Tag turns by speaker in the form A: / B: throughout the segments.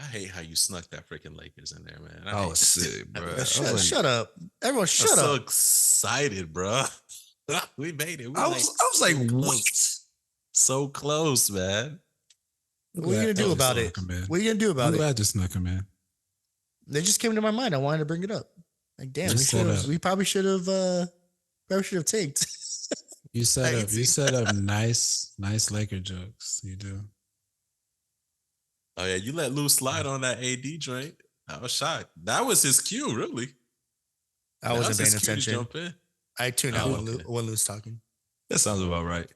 A: hate how you snuck that freaking Lakers in there, man.
B: I was sick, bro.
C: Shut up. Everyone shut up.
A: So excited, bro. We made it.
B: I was like, what?
A: So close, man.
C: What are you gonna do about it? What are you gonna do about it?
D: I'm glad you snuck him, man.
C: They just came to my mind. I wanted to bring it up. Like, damn, we probably should have tanked.
D: You set up nice Laker jokes. You do.
A: Oh yeah, you let Lou slide on that AD joint. I was shocked. That was his cue, really.
C: I wasn't paying attention.
A: Jump in.
C: I tuned out when Lou's talking.
B: That sounds about right.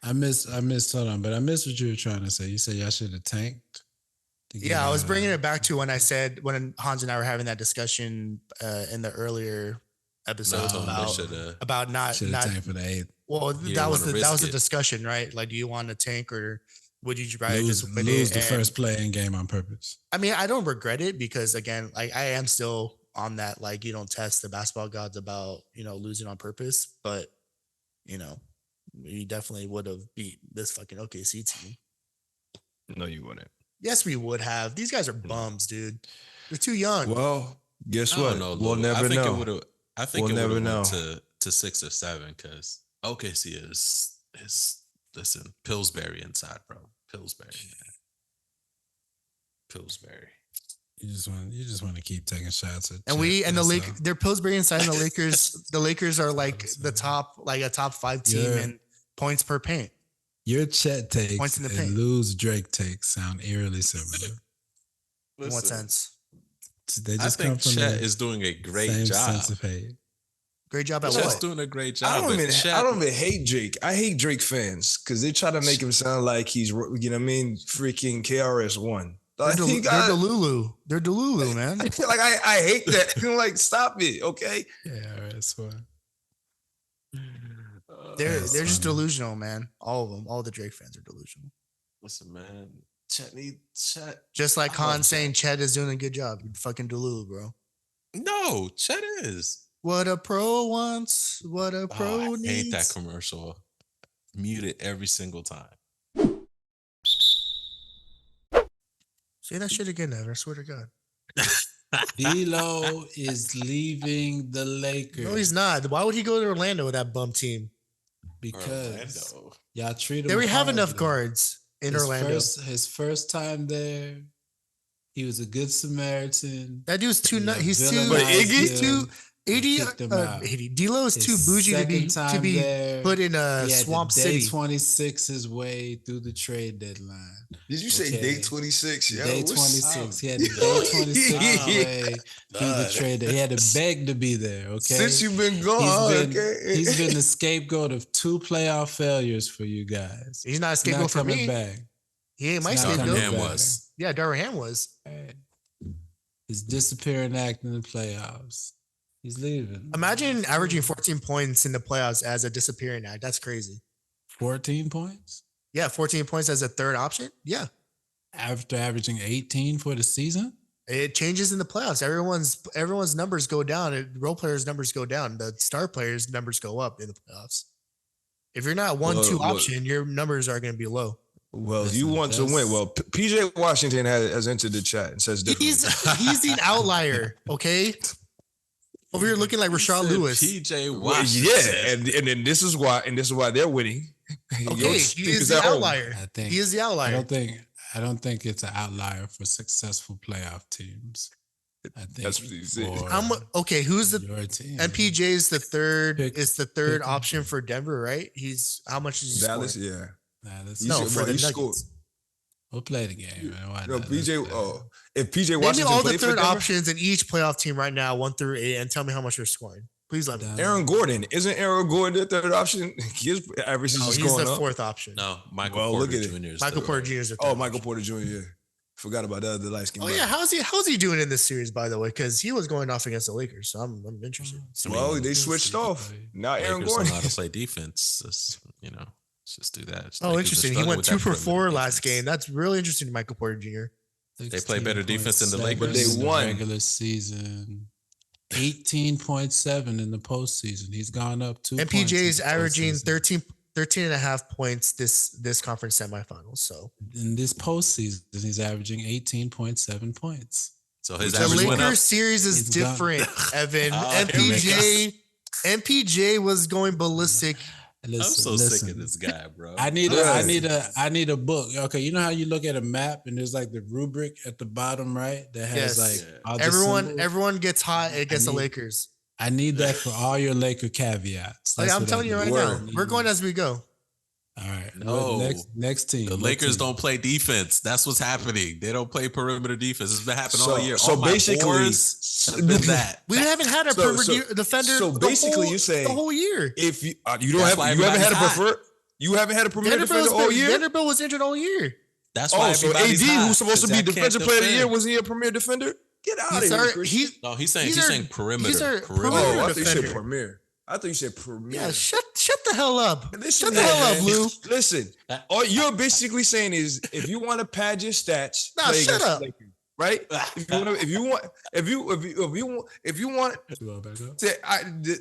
D: I missed. Hold on, but I missed what you were trying to say. You said y'all should have tanked.
C: Yeah, I was bringing it back to when Hans and I were having that discussion in the earlier episodes about not
D: tanked for the 8th.
C: Well, that was the discussion, right? Like, do you want to tank or would you rather just
D: lose the first play in game on purpose? I
C: mean, I don't regret it because again, like I am still on that. Like, you don't test the basketball gods about losing on purpose, but we definitely would have beat this fucking OKC team.
B: No, you wouldn't.
C: Yes, we would have. These guys are bums, dude. They're too young.
B: Well, guess what? We'll never know.
A: I think it would have went to 6 or 7 because OKC is listen, Pillsbury inside, bro. Pillsbury.
D: You just want to keep taking shots at.
C: And they're Pillsbury inside, and the Lakers. The Lakers are like a top 5 team in points per paint.
D: Your Chet takes and Lou's Drake takes sound eerily similar.
C: In what sense?
A: I think Chet is doing a great job.
D: Sense of hate.
C: Great job at
A: Chet's
C: what?
A: doing a great job.
B: I don't even hate Drake. I hate Drake fans because they try to make him sound like he's, freaking KRS-One.
C: They're Delulu. They're Delulu, man.
B: Like I hate that. Like, stop it, okay?
D: Yeah, that's fine.
C: They're just delusional, man. All of them. All the Drake fans are delusional.
A: Listen, man. Chet.
C: Just like Khan saying Chet is doing a good job. You fucking Delulu, bro.
A: No, Chet is.
C: What a pro wants. What a pro needs.
A: I hate that commercial. Mute it every single time.
C: Say that shit again, Evan. I swear to God.
D: D'Lo is leaving the Lakers.
C: No, he's not. Why would he go to Orlando with that bum team?
D: Because y'all treat him.
C: They have enough guards in Orlando.
D: His first time there, he was a good Samaritan.
C: That dude's too nuts. He's too. But Iggy's too. D'Lo is too bougie to be put in a swamp city.
D: Day 26 his way through the trade deadline.
B: Did you say day 26? Yeah,
D: day 26. He had to day 26 way through the trade. He had to beg to be there. Okay,
B: since you've been gone,
D: he's been the scapegoat of 2 playoff failures for you guys.
C: He's not a scapegoat for me.
D: Back.
C: He ain't my scapegoat. Darvin Ham was.
D: His disappearing act in the playoffs. He's leaving.
C: Imagine averaging 14 points in the playoffs as a disappearing act. That's crazy.
D: 14 points?
C: Yeah, 14 points as a third option. Yeah.
D: After averaging 18 for the season?
C: It changes in the playoffs. Everyone's numbers go down. Role players' numbers go down. The star players' numbers go up in the playoffs. If you're not 1-2 option, your numbers are going to be low.
B: Well, you want to win. Well, PJ Washington has entered the chat and says
C: he's the outlier, okay? Over here looking like Rashard Lewis.
A: PJ Washington.
B: Well, yeah, and then this is why they're winning.
C: Okay, he is the outlier. He is the outlier.
D: I don't think it's an outlier for successful playoff teams. I think
B: that's what he said.
C: Okay, who's the
D: team?
C: MPJ is the third option for Denver, right? How much is he
B: Dallas?
C: scoring?
B: Yeah.
D: No,
C: for the Nuggets.
D: We'll play the game, man.
B: No, PJ. If PJ Washington,
C: name me all the third options in each playoff team right now, 1 through 8, and tell me how much they're scoring. Please let me.
B: Aaron Gordon isn't Aaron Gordon the third option? His average is
C: he's the fourth option.
A: No, Michael Porter Jr.
C: Michael Porter Jr. is the third.
B: Michael Porter Jr. Yeah, forgot about the light skin.
C: Oh yeah, how's he doing in this series? By the way, because he was going off against the Lakers, so I'm interested.
B: Well, they switched off. Now Aaron Gordon
A: know how to play defense. Let's just do that.
C: Interesting. He went 2 for 4 last game. That's really interesting to Michael Porter Jr.
A: They play better defense than the Lakers.
B: But they won.
D: Regular season. 18.7 in the postseason. He's gone up 2
C: MPJ is averaging 13 13 and a half points this conference semifinals. So
D: In this postseason, he's averaging 18.7 points.
A: So his
C: the
A: average went up.
C: Lakers series is
D: It's gone.
C: different, Evan.
A: Oh, here we go.
C: MPJ was going ballistic.
D: Listen,
A: I'm so sick of this guy, bro.
D: I need
B: Right.
D: a book. Okay, you know how you look at a map and there's like the rubric at the bottom right that has
C: Yes.
D: like
A: Yeah.
D: all the symbols?
C: Everyone gets hot against the
D: need-
C: Lakers.
D: I need that for all your Laker caveats.
C: Like,
D: That's
C: I'm
D: what
C: telling
D: I
C: you
D: need.
C: right
B: Word.
C: now, we're going as we go.
D: All right.
A: No.
D: Next team.
A: The
D: what
A: Lakers
D: team?
A: don't play defense. That's what's happening. They don't play perimeter defense. It's been happening all year.
B: So
A: All my
B: basically,
A: boards have been that.
C: We haven't had a
B: So-
C: perimeter defender.
B: so basically you're saying
C: the whole year.
B: if you
A: That's
B: haven't
A: why
B: had a
A: everybody's hot.
B: prefer, you haven't had a premier defender all year.
C: Vanderbilt was injured all year.
A: That's why
B: Oh, so AD,
A: everybody's hot,
B: who's supposed to
A: 'cause
B: be
A: y'all can't
B: defensive player of the year,
A: defend.
B: wasn't he a premier defender? Get out of
C: He's
B: here,
C: our,
B: Christian.
A: No, he's saying
C: He's our-
A: perimeter.
C: he's our
A: perimeter.
B: Oh,
C: perimeter
B: I thought you said
C: defender.
B: premier. I thought you said premier.
C: Yeah, shut the hell up.
B: Listen,
C: Shut the hell up,
B: man.
C: Lou.
B: Listen, all you're basically saying is if you want to pad your stats,
C: Nah,
B: play
C: shut
B: against the
C: up.
B: Lakers, right? If you want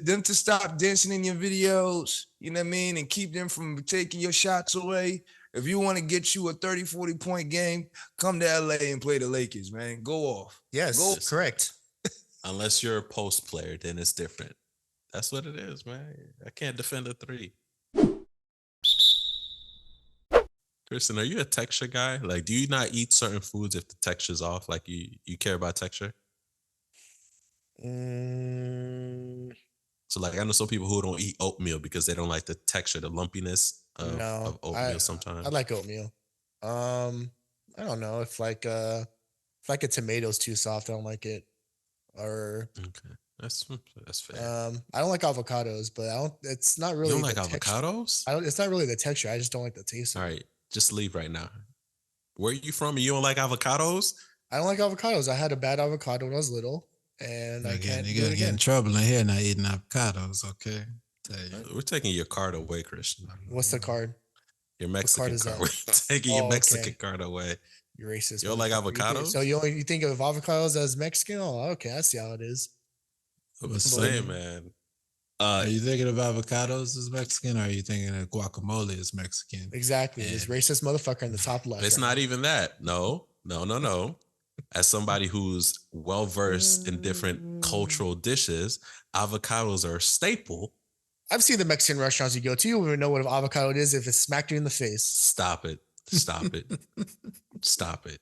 B: them to stop dancing in your videos, you know what I mean, and keep them from taking your shots away. If you want to get you a 30, 40 point game, come to LA and play the Lakers, man. Go off.
C: Yes,
B: Go-
C: correct.
A: Unless you're a post player, then it's different. That's what it is, man. I can't defend a three. Kristen, are you a texture guy? Like, do you not eat certain foods if the texture's off? Like, you care about texture? So, like, I know some people who don't eat oatmeal because they don't like the texture, the lumpiness of oatmeal sometimes.
C: I like oatmeal. I don't know if like a tomato's too soft, I don't like it. Or
A: Okay. That's fair.
C: I don't like avocados, but it's not really
A: You don't like
C: the texture.
A: avocados?
C: It's not really the texture. I just don't like the taste of
A: All
C: it.
A: right. Just leave right now. Where are you from and you don't like avocados?
C: I don't like avocados. I had a bad avocado when I was little, and I can't
D: You
C: do
D: gotta
C: it
D: get in
C: again.
D: trouble in here not eating avocados, okay? Tell you.
A: We're taking your card away, Christian.
C: What's the card?
A: Your Mexican
C: is
A: card.
C: that?
A: We're taking your
C: Oh,
A: Mexican
C: okay.
A: card away.
C: You're racist.
A: You don't like
C: motherfucker.
A: avocados?
C: So you think of avocados as Mexican? Oh, okay. I see how it is.
A: I'm
D: What's
A: just
D: the-
A: saying, man.
D: Are you thinking of avocados as Mexican or are you thinking of guacamole as Mexican?
C: Exactly. This
D: Yeah.
C: racist motherfucker in the top left.
A: It's
C: right
A: not
C: now.
A: even that. No. As somebody who's well versed in different cultural dishes, avocados are a staple.
C: I've seen the Mexican restaurants you go to. You wouldn't know what an avocado is if it smacked you in the face.
A: Stop it. Stop it. Stop it.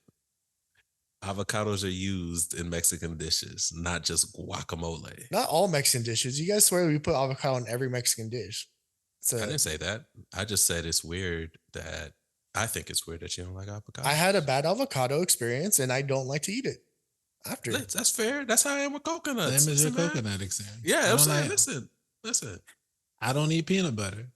A: Avocados are used in Mexican dishes, not just guacamole.
C: Not all Mexican dishes. You guys swear we put avocado in every Mexican dish.
A: I didn't say that. I just said it's weird that I think it's weird that you don't like avocado.
C: I had a bad avocado experience and I don't like to eat it after.
A: That's fair. That's how I am with coconuts.
D: Same as your
A: Listen, man.
D: coconut experience.
A: Yeah,
D: I
A: I'm
D: don't
A: saying,
D: like-
A: listen.
D: I don't eat peanut butter.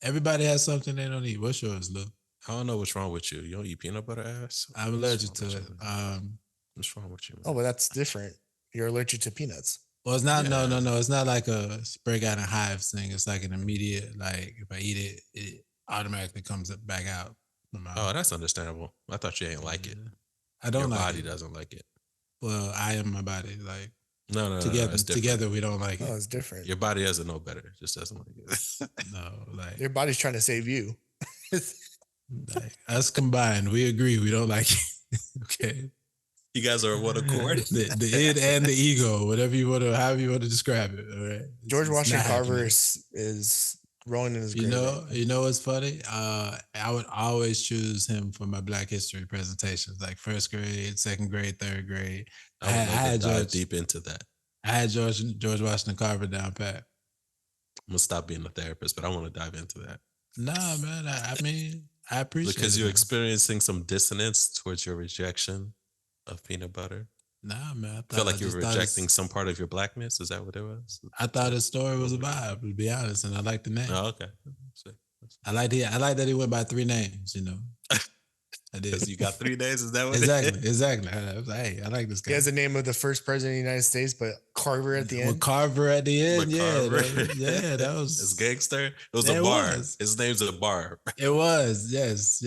D: Everybody has something they don't eat. What's yours, Lou?
A: I don't know what's wrong with you. You don't eat peanut butter, ass?
D: I'm
A: What's
D: allergic
A: wrong
D: to
A: with
D: it.
A: you? What's wrong with you?
C: Oh, but that's different. You're allergic to peanuts.
D: Well, it's not.
A: Yeah.
D: No. It's not like a break out in hives thing. It's like an immediate. Like if I eat it, it automatically comes back out. From my
A: Oh, that's understandable. I thought you ain't like it.
D: I don't
A: Your
D: like
A: body
D: it.
A: doesn't like it.
D: Well, I am my body. Like
A: No,
D: together,
A: it's different.
D: together we don't like
C: Oh,
D: it.
C: it's different.
A: Your body doesn't know better. It just doesn't like it.
D: No, like,
C: Your body's trying to save you.
D: like us combined, we agree we don't like it. Okay.
A: You guys are on one accord.
D: The id and the ego, whatever you want to, however you want to describe it. All right.
C: George
D: It's
C: Washington
D: not
C: Carver
D: happening.
C: is rolling in his
D: You
C: grave.
D: know, what's funny? I would always choose him for my Black History presentations, like first grade, second grade, third grade.
A: I would love to
D: had
A: dive
D: George,
A: deep into that.
D: I had George Washington Carver down pat.
A: I'm gonna stop being a therapist, but I want to dive into that
D: Nah, man. I mean, I appreciate
A: because
D: it,
A: you're
D: man.
A: experiencing some dissonance towards your rejection of peanut butter.
D: Nah, man.
A: I feel like you're
D: just thought
A: rejecting
D: his-
A: some part of your blackness. Is that what it was?
D: I thought his story was a vibe, to be honest, and I like the name.
A: Oh, okay.
D: I like that he went by 3 names. You know, I did.
A: You got 3 days. Is that what?
D: Exactly. I was like, hey, I like this
C: He
D: guy.
C: has the name of the first president of the United States, but Carver at the
D: With
C: end.
D: Carver at the end,
A: With
D: yeah,
A: Carver.
D: that was
A: It's gangster. It was
D: Yeah,
A: a
D: it
A: bar.
D: was.
A: His name's a bar.
D: It was, yes.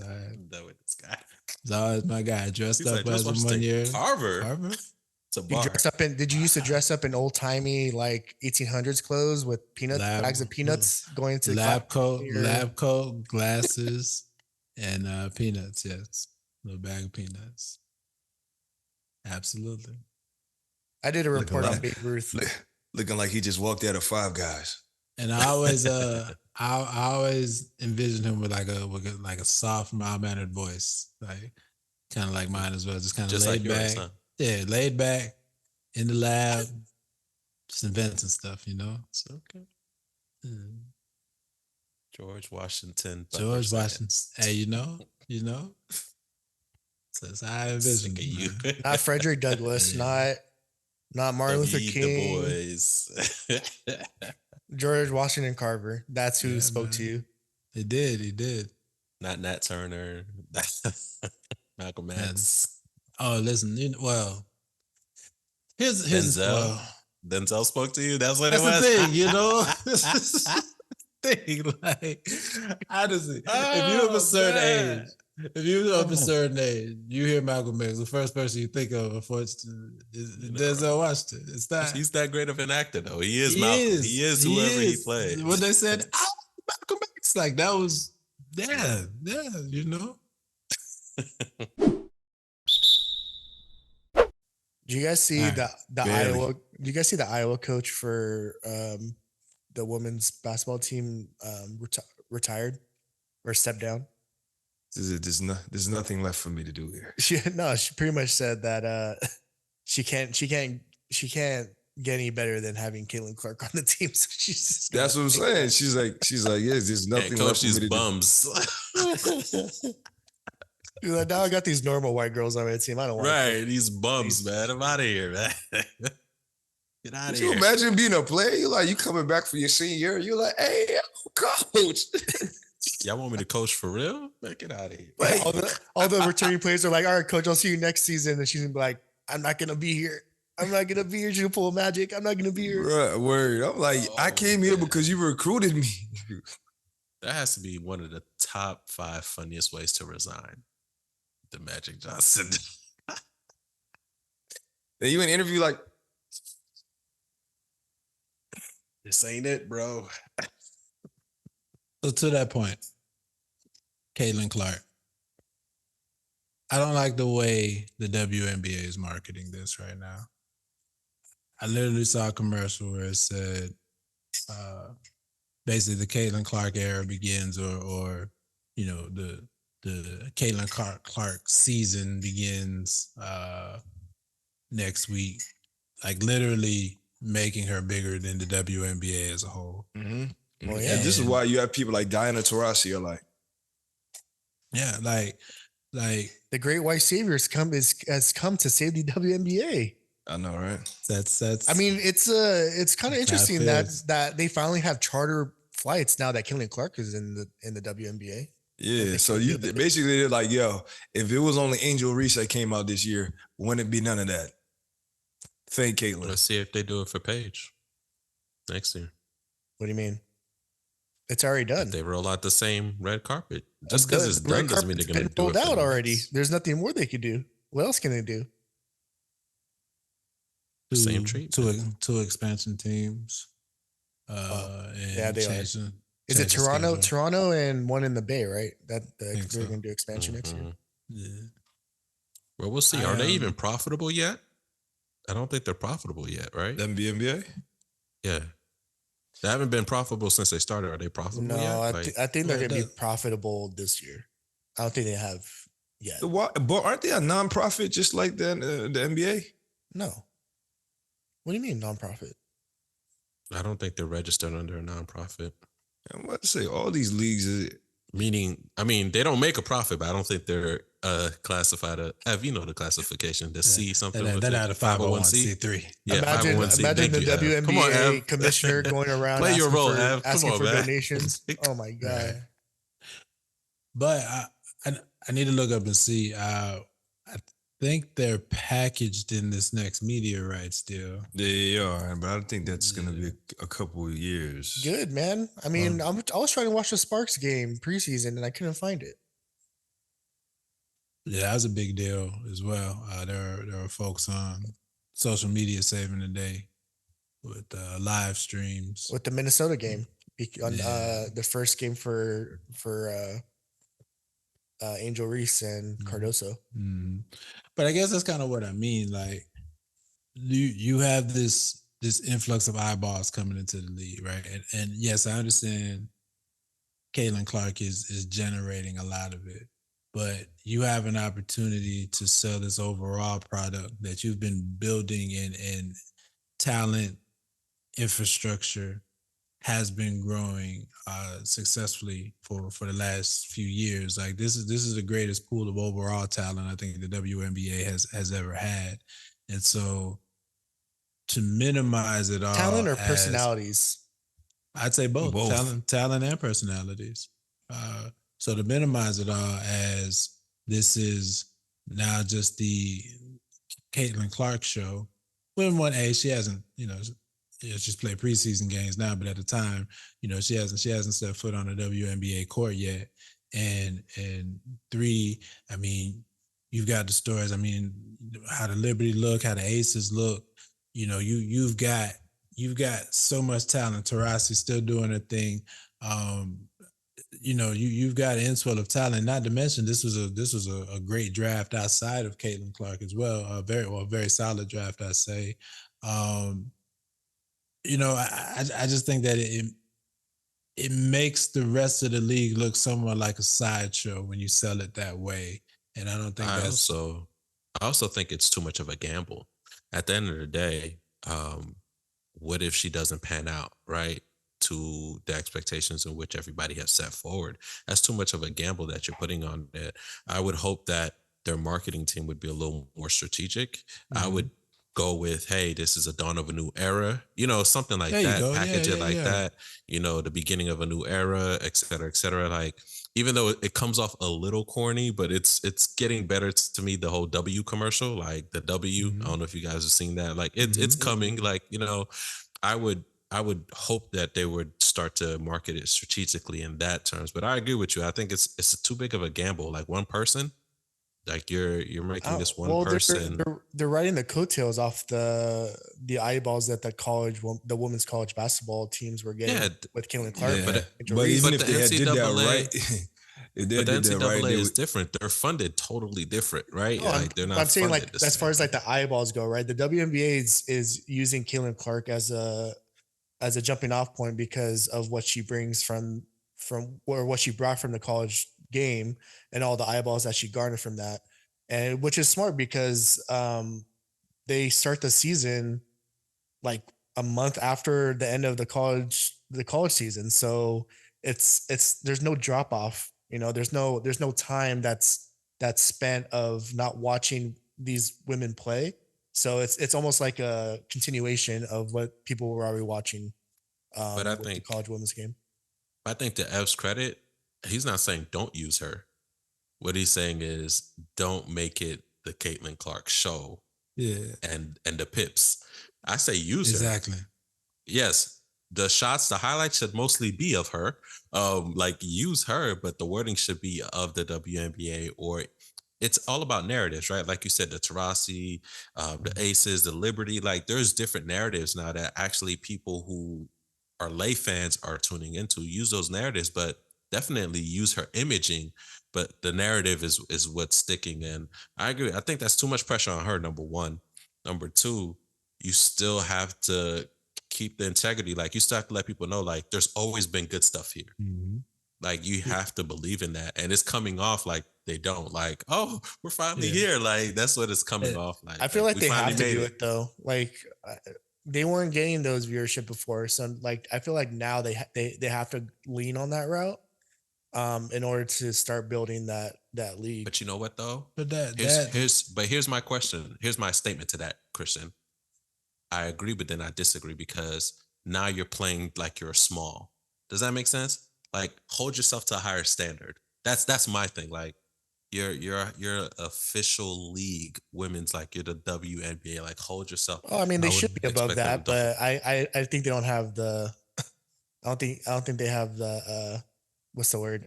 A: I'm done with this guy.
D: It's always my guy dressed
A: He's
D: up
A: like,
D: as
A: "Just
D: a
A: watch
D: 1 year.
A: Carver.
D: Carver.
A: It's a
C: You
A: bar.
C: dress up in? Did you used to dress up in old timey like 1800s clothes with bags of peanuts going to
D: lab coat, glasses, and peanuts. Yes, little bag of peanuts. Absolutely.
C: I did a
B: Looking
C: report on
B: like,
C: Babe Ruth.
B: looking like he just walked out of Five Guys.
D: And I always I always envisioned him with like a soft, mild mannered voice, like kind of like mine as well, just kind of
A: Just
D: laid
A: like yours,
D: back.
A: huh?
D: Yeah, laid back in the lab, just inventing stuff, you know.
A: It's okay.
D: Mm.
A: George Washington.
D: George
A: Thunderstand.
D: Washington. Hey, you know. So that's how I envisioned
A: Sick of
D: him,
A: you.
D: man.
C: Not Frederick Douglass.
D: Yeah.
C: Not Martin Luther
A: W.E. Du
C: King.
A: Bois.
C: George Washington Carver. That's who
D: Yeah,
C: spoke
D: man.
C: to you.
D: He did.
A: Not Nat Turner. Malcolm
D: Man.
A: X.
D: Oh, listen, here's
A: Denzel. Denzel spoke to you. That's what
D: that's
A: it was.
D: the thing, you know. Thing, like, honestly, if you're of a certain age, you hear Malcolm X, the first person you think of, unfortunately, is Denzel Washington. It's not.
A: He's that great of an actor, though. He is Malcolm. He is whoever he plays.
D: When they said, "Oh, Malcolm X," like that was, yeah, you know.
C: Do you guys see
D: All right.
C: the
B: Barely.
C: Iowa? Do you guys see the Iowa coach for the women's basketball team retired or stepped down?
B: There's nothing left for me to do here.
C: She pretty much said that she can't get any better than having Caitlin Clark on the team. So she's just
B: That's what I'm saying. She's like, yes, there's nothing
A: Can't
B: left
A: coach
B: for me
A: these
B: to
A: bums.
C: She's like, now I got these normal white girls on my team. I don't want
A: Right, these bums, man. I'm out of here, man. Get out
B: Could
A: of
B: you
A: here.
B: imagine being a player? You're like, you coming back for your senior year. You're like, hey, coach.
A: Y'all want me to coach for real? Man, get out of here.
C: all the returning players are like, all right, coach, I'll see you next season. And she's gonna be like, I'm not gonna be here. I'm not gonna be here. She'll pull magic. I'm not gonna be here.
B: Right, word. I'm like, I came here because you recruited me.
A: That has to be one of the top 5 funniest ways to resign. The Magic Johnson.
B: And you in an interview like,
A: This ain't it, bro.
D: So to that point, Caitlin Clark. I don't like the way the WNBA is marketing this right now. I literally saw a commercial where it said, basically the Caitlin Clark era begins, or you know, the Caitlin Clark season begins next week. Like literally making her bigger than the WNBA as a whole.
B: mm-hmm.
C: Well,
B: And this is why you have people like Diana Taurasi are like,
D: Yeah, like
C: The great white savior has come to save the WNBA.
B: I know, right?
D: that's.
C: I mean, it's kind of
D: That's how it
C: interesting
D: feels.
C: that they finally have charter flights now that Caitlin Clark is in the WNBA.
B: Yeah. So you basically they're like, yo, if it was only Angel Reese that came out this year, wouldn't it be none of that? Thank Caitlin.
A: Let's see if they do it for Paige next year.
C: What do you mean? It's already done.
A: If they roll out the same red carpet. Just because it's
C: The red
A: done doesn't mean they're
C: carpet's
A: going to
C: been
A: do it
C: rolled
A: for
C: out
A: the
C: already.
A: rest.
C: There's nothing more they could do. What else can they do?
A: Same treatment.
D: Two expansion teams.
C: Yeah, they are.
D: changing,
C: Is it
D: changing
C: Toronto,
D: schedule.
C: Toronto, and one in the Bay, right? That
D: think
C: they're
D: so.
C: going to do expansion next year.
A: Mhm.
D: Yeah.
A: Well, we'll see.
D: I,
A: Are they even profitable yet? I don't think they're profitable yet, right?
B: NBA?
A: Yeah. They haven't been profitable since they started. Are they profitable
C: No,
A: yet?
C: I think they're
D: well,
C: going to be profitable this year. I don't think they have yet.
B: But aren't they a nonprofit just like the NBA?
C: No. What do you mean nonprofit?
A: I don't think they're registered under a nonprofit.
B: I'm about to say all these leagues.
A: Meaning, I mean, they don't make a profit, but I don't think they're classified. Have you know the classification? The C something.
D: They're not a 501c3.
A: Yeah,
C: Imagine
A: 501c.
C: imagine
A: Thank
C: the
A: you, Ev. Come on,
C: WNBA
A: Ev.
C: commissioner going around
A: Play your role,
C: asking
A: Ev. Come
C: asking
A: on,
C: for
A: man.
C: donations. Oh my god!
D: But I need to look up and see. I think they're packaged in this next media rights deal.
B: They are, but I think that's going to be a couple of years.
C: Good man. I mean, I was trying to watch the Sparks game preseason and I couldn't find it.
D: Yeah, that was a big deal as well. There are folks on social media saving the day with live streams.
C: with the Minnesota game on
D: Yeah.
C: the first game for Angel Reese and Cardoso.
D: Mhm. But I guess that's kind of what I mean. Like you have this influx of eyeballs coming into the league, right? And yes, I understand Caitlin Clark is generating a lot of it, but you have an opportunity to sell this overall product that you've been building in talent infrastructure has been growing successfully for the last few years. Like this is the greatest pool of overall talent I think the WNBA has ever had, and so to minimize it all
C: Talent or
D: as
C: personalities?
D: I'd say both
B: Both.
D: talent and personalities. So to minimize it all as this is now just the Caitlin Clark show. When one A, she hasn't, she's played preseason games now, but at the time, she hasn't set foot on a WNBA court yet. And three, I mean, you've got the stories. I mean, how the Liberty look, how the Aces look. You've got so much talent. Tarasi still doing her thing. You've got an inswell of talent. Not to mention this was a great draft outside of Caitlin Clark as well. A very solid draft, I say. I just think that it makes the rest of the league look somewhat like a sideshow when you sell it that way. And I don't think
A: I
D: that's
A: also think it's too much of a gamble. At the end of the day, what if she doesn't pan out, right? To the expectations in which everybody has set forward. That's too much of a gamble that you're putting on it. I would hope that their marketing team would be a little more strategic. I would go with, hey, this is a dawn of a new era, something like
D: there you
A: that.
D: go. Yeah,
A: Package it
D: yeah,
A: like
D: yeah.
A: that, the beginning of a new era, et cetera, et cetera. Like, even though it comes off a little corny, but it's getting better to me. The whole W commercial, like the W. I don't know if you guys have seen that. Like it's coming. Like I would I would hope that they would start to market it strategically in that terms. But I agree with you. I think it's too big of a gamble. Like one person, like you're making this one
C: Well,
A: person.
C: they're riding the coattails off the eyeballs that the women's college basketball teams were getting
A: Yeah,
C: with Caitlin Clark.
A: yeah,
B: Yeah,
A: but
B: but even
A: but
B: if
A: the
B: they had did that
A: NCAA,
B: right, if they
A: but the
B: did that right,
A: NCAA
B: they
A: is
B: would.
A: different. They're funded totally different, right?
C: No,
A: Like they're
C: I'm
A: not
C: saying
A: funded
C: like
A: the
C: as far
A: same.
C: as like the eyeballs go, right? The WNBA is using Caitlin Clark as a jumping off point because of what she brings from or what she brought from the college game and all the eyeballs that she garnered from that, and which is smart because they start the season like a month after the end of the college season. So it's there's no drop off. There's no time that's spent of not watching these women play. So it's almost like a continuation of what people were already watching
A: But I
C: with the
A: think
C: college women's game.
A: to Ev's credit, he's not saying don't use her. What he's saying is don't make it the Caitlin Clark show
D: Yeah,
A: and the pips. I say use her.
D: exactly.
A: Yes, the shots, the highlights should mostly be of her. Like use her, but the wording should be of the WNBA, or it's all about narratives, right? Like you said, the Tarasi, the Aces, the Liberty. Like there's different narratives now that actually people who are lay fans are tuning into. Use those narratives, but definitely use her imaging. But the narrative is what's sticking. And I agree. I think that's too much pressure on her. Number one. Number two, you still have to keep the integrity. Like you still have to let people know, like there's always been good stuff here.
D: Mm-hmm.
A: Like you have to believe in that, and it's coming off like they don't. Like, oh, we're finally
D: Yeah.
A: here. Like that's what it's coming
C: Uh,
A: off like.
C: I feel like
A: We
C: they
A: finally
C: have to
A: made
C: do
A: it.
C: it though. Like they weren't getting those viewership before, so like I feel like now they have to lean on that route in order to start building that league.
A: But you know what though?
D: But that
A: Here's my question. Here's my statement to that, Christian. I agree, but then I disagree because now you're playing like you're small. Does that make sense? Like hold yourself to a higher standard. That's my thing. Like you're official league women's, like you're the WNBA. Like hold yourself.
C: Oh, I mean, they
A: I
C: should
A: would
C: be above
A: expect them
C: that,
A: to.
C: but I think they don't have the. I don't think they have the. What's the word?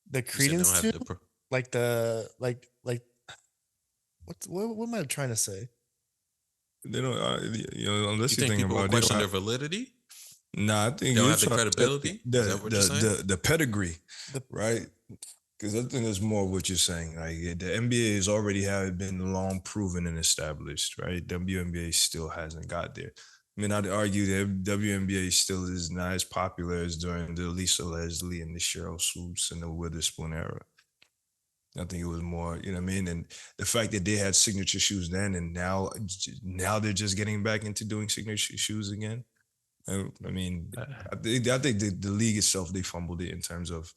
C: The
A: You said they don't
C: credence
A: have
C: to
A: the.
C: like the like what am I trying to say?
B: They don't, unless
A: You
B: you're
A: think
B: thinking
A: people will
B: about they
A: question
B: don't
A: their
B: have,
A: validity?
B: nah, I think
A: They don't
B: you're
A: have the
B: trying to
A: credibility? Is that what you're saying?
B: the pedigree,
C: The-
B: right? Because I think there's more what you're saying. Like the NBA has already have been long proven and established, right? WNBA still hasn't got there. I mean, I'd argue that WNBA still is not as popular as during the Lisa Leslie and the Cheryl Swoops and the Witherspoon era. I think it was more, you know what I mean? And the fact that they had signature shoes then and now they're just getting back into doing signature shoes again. I mean, I think the league itself, they fumbled it in terms of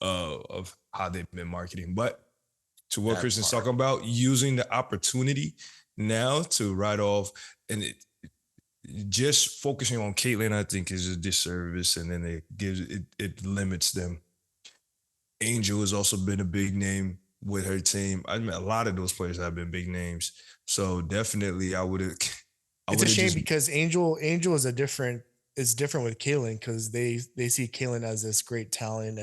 B: how they've been marketing. But to what
A: That
B: Christian's
A: part.
B: talking about, using the opportunity now to write off and just focusing on Caitlyn, I think is a disservice, and then it limits them. Angel has also been a big name with her team. I mean, a lot of those players have been big names. So definitely, I would have.
C: It's a shame because Angel is different with Kaylin because they see Kaylin as this great talent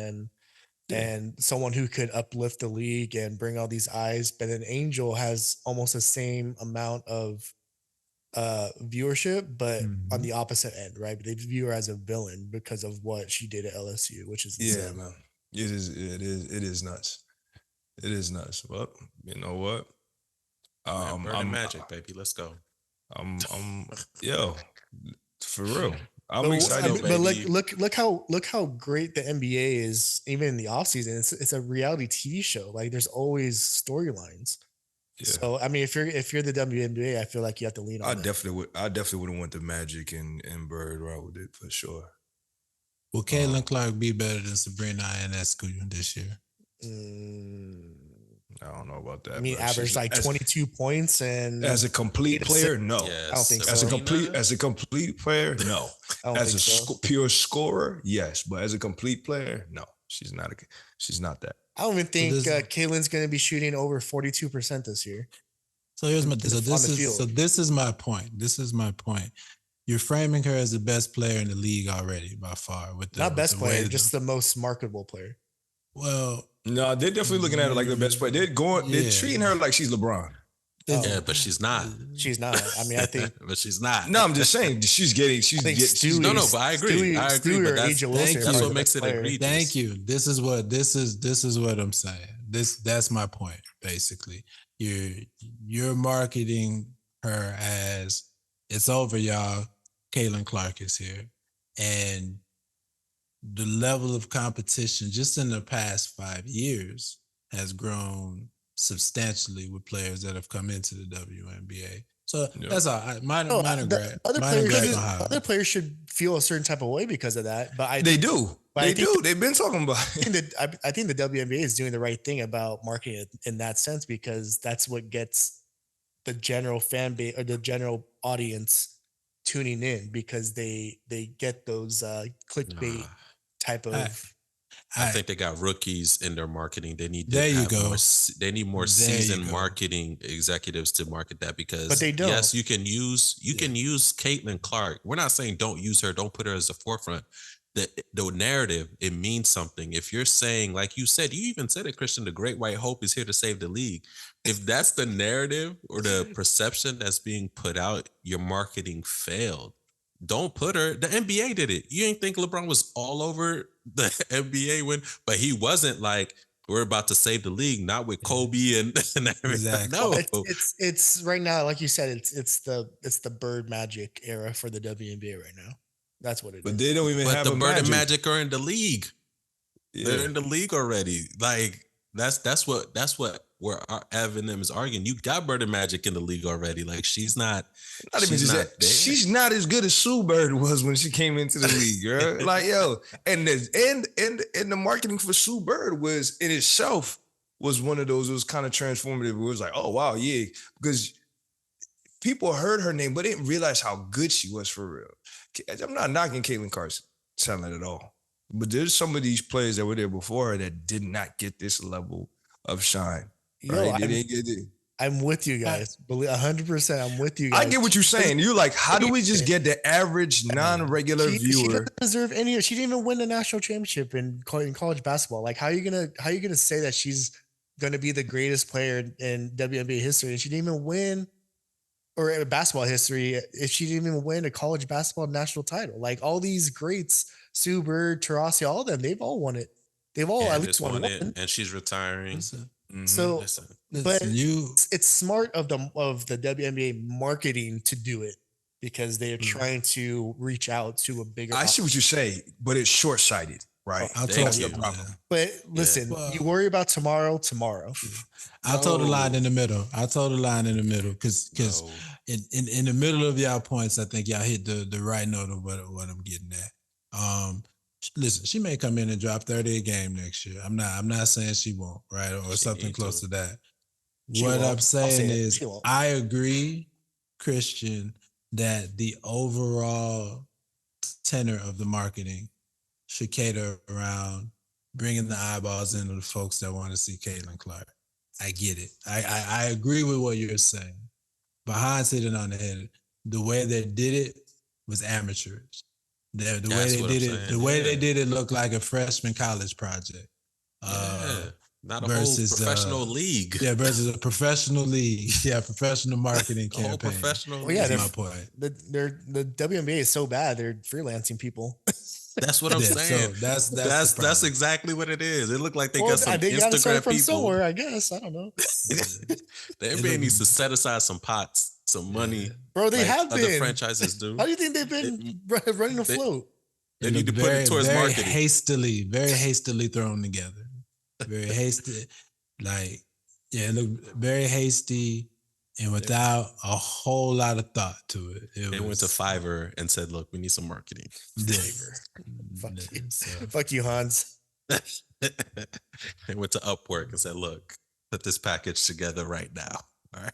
C: and someone who could uplift the league and bring all these eyes. But then Angel has almost the same amount of viewership, but on the opposite end, right? They view her as a villain because of what she did at LSU, which is insane.
B: Yeah, man. It is nuts. It is nuts. Well, you know what?
A: Man, Bird and Magic, baby. Let's go.
B: Yo, for real. I'm
C: But,
B: excited.
C: but look how great the NBA is, even in the offseason. It's a reality TV show. Like there's always storylines. Yeah. So I mean, if you're the WNBA, I feel like you have to lean on.
B: I definitely would have went the Magic and Bird route with it for sure.
D: Will Caitlin Clark be better than Sabrina Ionescu this year?
B: I don't know about that.
C: I mean, average like 22 points and
B: as a complete player, no.
A: Yes.
C: I don't think so.
B: As a complete player, no. As a pure scorer, yes. But as a complete player, no. She's not that.
C: I don't even think Caitlin's going to be shooting over 42% this year.
D: So here's this is my point. This is my point. You're framing her as the best player in the league already by far.
C: Not best player, just the most marketable player.
D: Well,
B: no, they're definitely looking at her like the best player. They're treating her like she's LeBron.
A: Yeah, but she's not.
C: She's not. I mean, I think,
A: but she's not.
B: No, I'm just saying she's getting.
A: No, but I agree. I agree. But that's what makes it egregious.
D: Thank you. This is what I'm saying. That's my point. Basically, you're marketing her as it's over, y'all. Caitlin Clark is here, and the level of competition just in the past 5 years has grown substantially with players that have come into the WNBA. So that's all.
C: Other players should feel a certain type of way because of that. But
B: they do. They've been talking about it.
C: I think the WNBA is doing the right thing about marketing it in that sense because that's what gets the general fan base or the general audience tuning in because they get those clickbait type of.
A: I think they got rookies in their marketing. They need
D: they
A: need more seasoned marketing executives to market that because
C: but they don't.
A: Yes, you can use Caitlin Clark. We're not saying don't use her, don't put her as the forefront. The narrative, it means something. If you're saying, like you said, you even said it, Christian, the Great White Hope is here to save the league. If that's the narrative or the perception that's being put out, your marketing failed. Don't put her. The NBA did it. You ain't think LeBron was all over the NBA but he wasn't like, we're about to save the league, not with Kobe and everything.
C: Exactly. No, it's right now, like you said, it's the Bird Magic era for the WNBA right now. That's what it is.
B: But they don't even have
A: the Bird and Magic are in the league. Yeah. They're in the league already. Like that's what where Evan is arguing. You got Bird and Magic in the league already. Like she's not
B: as good as Sue Bird was when she came into the league, girl. Like and the marketing for Sue Bird was in itself was one of those. It was kind of transformative. It was like, oh wow, yeah, because people heard her name but didn't realize how good she was for real. I'm not knocking Caitlin Clark's talent at all, but there's some of these players that were there before her that did not get this level of shine. Right?
C: I'm with you guys. 100%. I'm with you guys.
B: I get what you're saying. You're like, how do we just get the average non-regular viewer?
C: She doesn't deserve any. She didn't even win a national championship in college basketball. Like, how are you gonna say that she's going to be the greatest player in WNBA history, and she didn't even win, or in basketball history, if she didn't even win a college basketball national title. Like all these greats, Sue Bird, Taurasi, all of them, they've all won it. They've all at least won
A: it,
C: one.
A: and she's retiring.
C: So,
A: Listen,
C: but
D: you
C: it's smart of the WNBA marketing to do it because they are trying to reach out to a bigger.
B: I see what you say, but it's short sighted, right?
D: I'll
A: Thank
D: tell
A: you.
D: you.
C: But listen,
D: Well-
C: you worry about tomorrow.
D: I told the
A: No.
D: line in the middle. Because
A: no.
D: in the middle of y'all points, I think y'all hit the right note of what I'm getting at. Listen, she may come in and drop 30 a game next year. I'm not saying she won't, right? Or
A: She
D: something
A: need
D: close
A: to.
D: to that.
C: She
D: What
C: won't.
D: I'm
C: I'll
D: saying
C: say it.
D: is
C: She won't.
D: I agree, Christian, that the overall tenor of the marketing should cater around bringing the eyeballs into the folks that want to see Caitlin Clark. I get it. I agree with what you're saying. Behind sitting on the head, the way they did it was amateurish. The way
A: That's
D: they
A: what
D: did
A: I'm
D: it,
A: saying,
D: the way
A: yeah.
D: they did it looked like a freshman college project.
A: Yeah, not a
D: versus,
A: whole professional league.
D: Yeah, versus a professional league. Yeah, professional marketing
A: A whole
D: campaign.
A: professional
C: Well, yeah,
A: league.
D: That's my point.
C: The WNBA is so bad; they're freelancing people.
A: That's what I'm
D: Yeah,
A: saying.
D: so that's the
A: That's
D: problem.
A: exactly what it is. It looked like they
C: Well,
A: got some
C: they got to start
A: Instagram
C: from
A: people.
C: somewhere, I guess. I don't know,
A: The NBA needs to set aside some pots, some money.
C: bro. They
A: like
C: have
A: other
C: been.
A: franchises do.
C: How do you think they've been running afloat?
A: They
D: It
A: need to
D: looked
A: put it towards
D: very
A: marketing.
D: very hastily thrown together. Very hasty, like it looked very hasty and without a whole lot of thought to it.
A: They went to Fiverr and said, "Look, we need some marketing."
C: Fuck you,
D: So,
C: fuck you, Hans.
A: They went to Upwork and said, "Look, put this package together right now." All right.